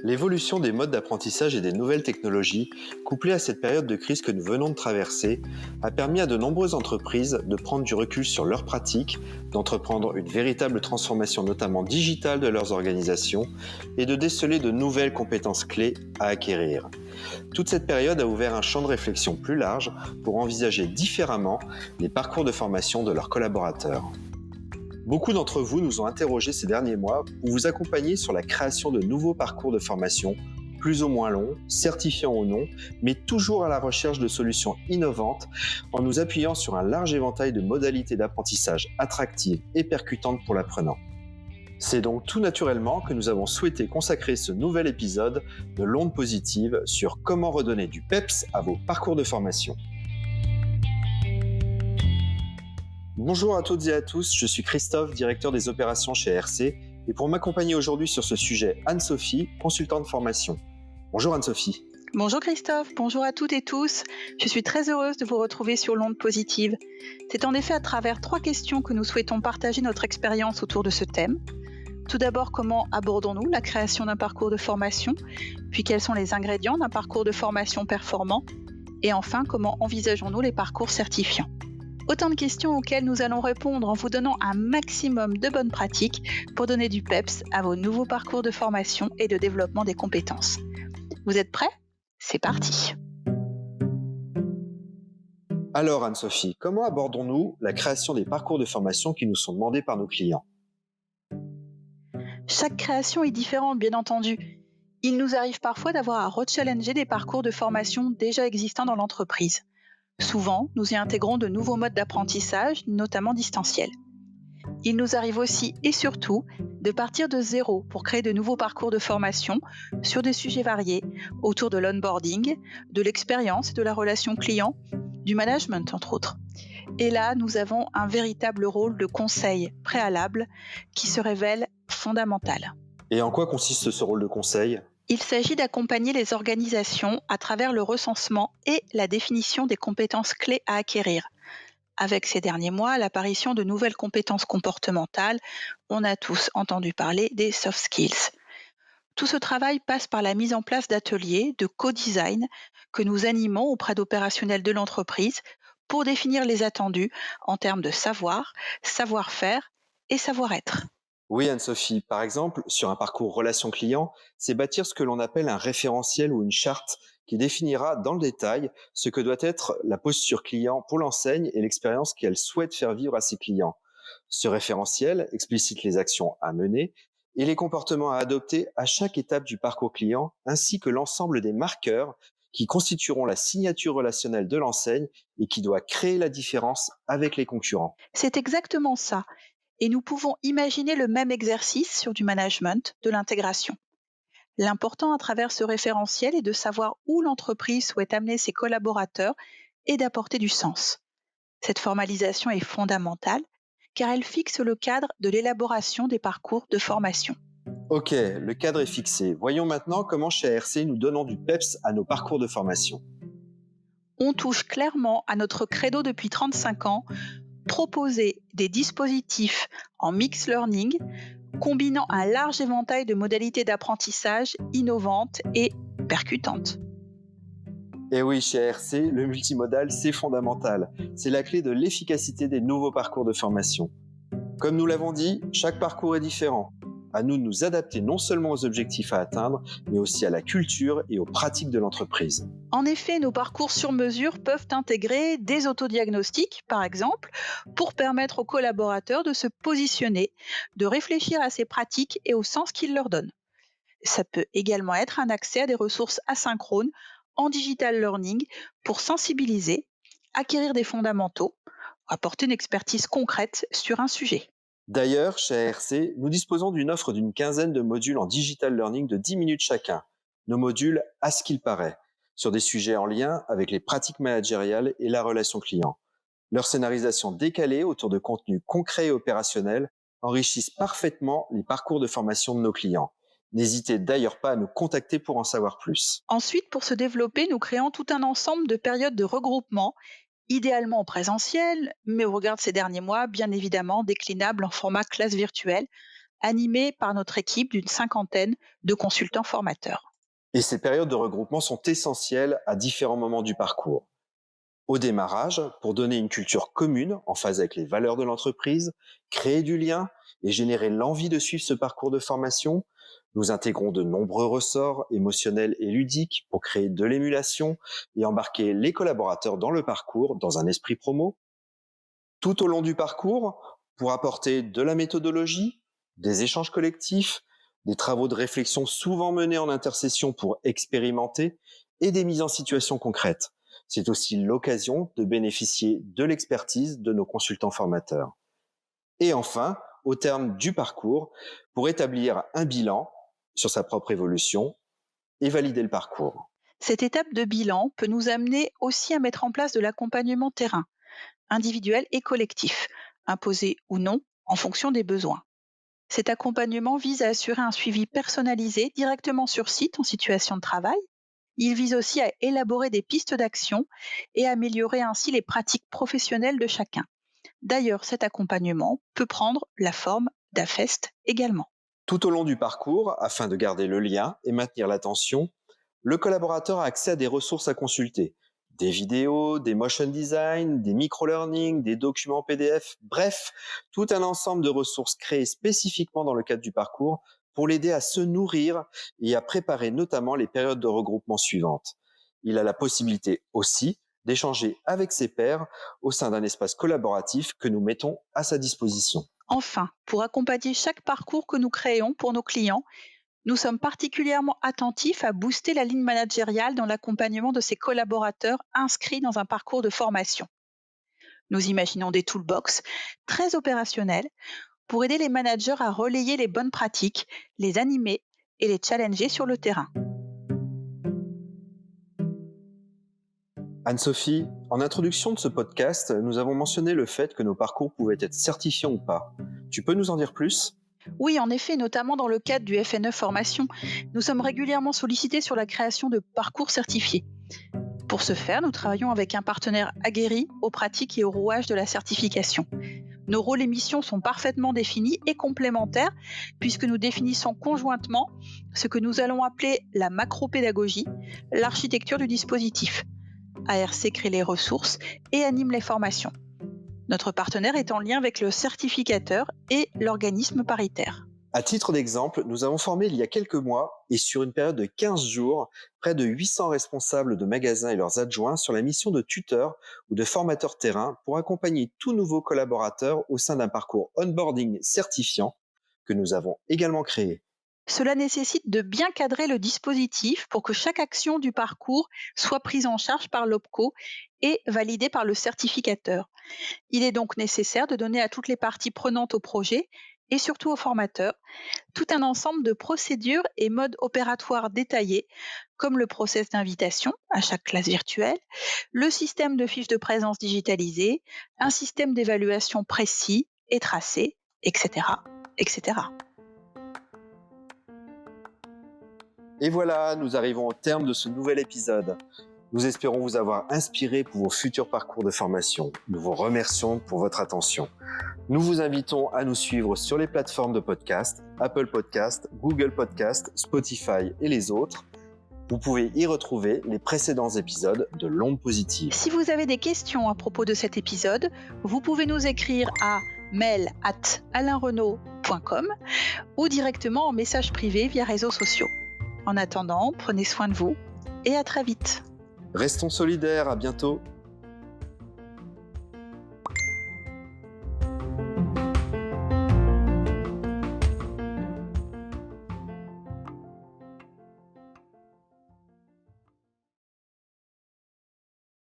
L'évolution des modes d'apprentissage et des nouvelles technologies, couplée à cette période de crise que nous venons de traverser, a permis à de nombreuses entreprises de prendre du recul sur leurs pratiques, d'entreprendre une véritable transformation notamment digitale de leurs organisations et de déceler de nouvelles compétences clés à acquérir. Toute cette période a ouvert un champ de réflexion plus large pour envisager différemment les parcours de formation de leurs collaborateurs. Beaucoup d'entre vous nous ont interrogés ces derniers mois pour vous accompagner sur la création de nouveaux parcours de formation, plus ou moins longs, certifiants ou non, mais toujours à la recherche de solutions innovantes en nous appuyant sur un large éventail de modalités d'apprentissage attractives et percutantes pour l'apprenant. C'est donc tout naturellement que nous avons souhaité consacrer ce nouvel épisode de l'onde positive sur comment redonner du peps à vos parcours de formation. Bonjour à toutes et à tous, je suis Christophe, directeur des opérations chez RC, et pour m'accompagner aujourd'hui sur ce sujet, Anne-Sophie, consultante formation. Bonjour Anne-Sophie. Bonjour Christophe, bonjour à toutes et tous. Je suis très heureuse de vous retrouver sur l'onde positive. C'est en effet à travers 3 questions que nous souhaitons partager notre expérience autour de ce thème. Tout d'abord, comment abordons-nous la création d'un parcours de formation? Puis quels sont les ingrédients d'un parcours de formation performant? Et enfin, comment envisageons-nous les parcours certifiants? Autant de questions auxquelles nous allons répondre en vous donnant un maximum de bonnes pratiques pour donner du peps à vos nouveaux parcours de formation et de développement des compétences. Vous êtes prêts? C'est parti! Alors Anne-Sophie, comment abordons-nous la création des parcours de formation qui nous sont demandés par nos clients? Chaque création est différente, bien entendu. Il nous arrive parfois d'avoir à rechallenger des parcours de formation déjà existants dans l'entreprise. Souvent, nous y intégrons de nouveaux modes d'apprentissage, notamment distanciels. Il nous arrive aussi et surtout de partir de zéro pour créer de nouveaux parcours de formation sur des sujets variés autour de l'onboarding, de l'expérience et de la relation client, du management entre autres. Et là, nous avons un véritable rôle de conseil préalable qui se révèle fondamental. Et en quoi consiste ce rôle de conseil? Il s'agit d'accompagner les organisations à travers le recensement et la définition des compétences clés à acquérir. Avec ces derniers mois, l'apparition de nouvelles compétences comportementales, on a tous entendu parler des soft skills. Tout ce travail passe par la mise en place d'ateliers de co-design que nous animons auprès d'opérationnels de l'entreprise pour définir les attendus en termes de savoir, savoir-faire et savoir-être. Oui Anne-Sophie, par exemple, sur un parcours relation client, c'est bâtir ce que l'on appelle un référentiel ou une charte qui définira dans le détail ce que doit être la posture client pour l'enseigne et l'expérience qu'elle souhaite faire vivre à ses clients. Ce référentiel explicite les actions à mener et les comportements à adopter à chaque étape du parcours client, ainsi que l'ensemble des marqueurs qui constitueront la signature relationnelle de l'enseigne et qui doit créer la différence avec les concurrents. C'est exactement ça. Et nous pouvons imaginer le même exercice sur du management, de l'intégration. L'important à travers ce référentiel est de savoir où l'entreprise souhaite amener ses collaborateurs et d'apporter du sens. Cette formalisation est fondamentale car elle fixe le cadre de l'élaboration des parcours de formation. Ok, le cadre est fixé. Voyons maintenant comment chez RC nous donnons du PEPS à nos parcours de formation. On touche clairement à notre credo depuis 35 ans, proposer des dispositifs en mix learning combinant un large éventail de modalités d'apprentissage innovantes et percutantes. Et oui, chez RC, le multimodal, c'est fondamental. C'est la clé de l'efficacité des nouveaux parcours de formation. Comme nous l'avons dit, chaque parcours est différent. À nous de nous adapter non seulement aux objectifs à atteindre, mais aussi à la culture et aux pratiques de l'entreprise. En effet, nos parcours sur mesure peuvent intégrer des autodiagnostics, par exemple, pour permettre aux collaborateurs de se positionner, de réfléchir à ces pratiques et au sens qu'ils leur donnent. Ça peut également être un accès à des ressources asynchrones en digital learning pour sensibiliser, acquérir des fondamentaux, apporter une expertise concrète sur un sujet. D'ailleurs, chez RC, nous disposons d'une offre d'une quinzaine de modules en digital learning de 10 minutes chacun. Nos modules à ce qu'il paraît, sur des sujets en lien avec les pratiques managériales et la relation client. Leur scénarisation décalée autour de contenus concrets et opérationnels enrichissent parfaitement les parcours de formation de nos clients. N'hésitez d'ailleurs pas à nous contacter pour en savoir plus. Ensuite, pour se développer, nous créons tout un ensemble de périodes de regroupement, idéalement en présentiel, mais au regard de ces derniers mois, bien évidemment déclinables en format classe virtuelle, animé par notre équipe d'une 50aine de consultants formateurs. Et ces périodes de regroupement sont essentielles à différents moments du parcours. Au démarrage, pour donner une culture commune en phase avec les valeurs de l'entreprise, créer du lien et générer l'envie de suivre ce parcours de formation, nous intégrons de nombreux ressorts émotionnels et ludiques pour créer de l'émulation et embarquer les collaborateurs dans le parcours dans un esprit promo. Tout au long du parcours, pour apporter de la méthodologie, des échanges collectifs, des travaux de réflexion souvent menés en intercession pour expérimenter et des mises en situation concrètes. C'est aussi l'occasion de bénéficier de l'expertise de nos consultants formateurs. Et enfin, au terme du parcours, pour établir un bilan sur sa propre évolution et valider le parcours. Cette étape de bilan peut nous amener aussi à mettre en place de l'accompagnement terrain, individuel et collectif, imposé ou non en fonction des besoins. Cet accompagnement vise à assurer un suivi personnalisé directement sur site en situation de travail. Il vise aussi à élaborer des pistes d'action et à améliorer ainsi les pratiques professionnelles de chacun. D'ailleurs, cet accompagnement peut prendre la forme d'AFEST également. Tout au long du parcours, afin de garder le lien et maintenir l'attention, le collaborateur a accès à des ressources à consulter. Des vidéos, des motion design, des micro-learning, des documents PDF, bref, tout un ensemble de ressources créées spécifiquement dans le cadre du parcours pour l'aider à se nourrir et à préparer notamment les périodes de regroupement suivantes. Il a la possibilité aussi d'échanger avec ses pairs au sein d'un espace collaboratif que nous mettons à sa disposition. Enfin, pour accompagner chaque parcours que nous créons pour nos clients, nous sommes particulièrement attentifs à booster la ligne managériale dans l'accompagnement de ces collaborateurs inscrits dans un parcours de formation. Nous imaginons des toolbox très opérationnels pour aider les managers à relayer les bonnes pratiques, les animer et les challenger sur le terrain. Anne-Sophie, en introduction de ce podcast, nous avons mentionné le fait que nos parcours pouvaient être certifiés ou pas. Tu peux nous en dire plus ? Oui, en effet, notamment dans le cadre du FNE Formation, nous sommes régulièrement sollicités sur la création de parcours certifiés. Pour ce faire, nous travaillons avec un partenaire aguerri aux pratiques et aux rouages de la certification. Nos rôles et missions sont parfaitement définis et complémentaires puisque nous définissons conjointement ce que nous allons appeler la macro-pédagogie, l'architecture du dispositif. ARC crée les ressources et anime les formations. Notre partenaire est en lien avec le certificateur et l'organisme paritaire. À titre d'exemple, nous avons formé il y a quelques mois et sur une période de 15 jours, près de 800 responsables de magasins et leurs adjoints sur la mission de tuteur ou de formateur terrain pour accompagner tout nouveau collaborateur au sein d'un parcours onboarding certifiant que nous avons également créé. Cela nécessite de bien cadrer le dispositif pour que chaque action du parcours soit prise en charge par l'OPCO et validée par le certificateur. Il est donc nécessaire de donner à toutes les parties prenantes au projet et surtout aux formateurs tout un ensemble de procédures et modes opératoires détaillés comme le process d'invitation à chaque classe virtuelle, le système de fiches de présence digitalisées, un système d'évaluation précis et tracé, etc., etc. Et voilà, nous arrivons au terme de ce nouvel épisode. Nous espérons vous avoir inspiré pour vos futurs parcours de formation. Nous vous remercions pour votre attention. Nous vous invitons à nous suivre sur les plateformes de podcast, Apple Podcast, Google Podcast, Spotify et les autres. Vous pouvez y retrouver les précédents épisodes de l'Onde Positive. Si vous avez des questions à propos de cet épisode, vous pouvez nous écrire à mail@alainrenaud.com ou directement en message privé via réseaux sociaux. En attendant, prenez soin de vous et à très vite. Restons solidaires, à bientôt.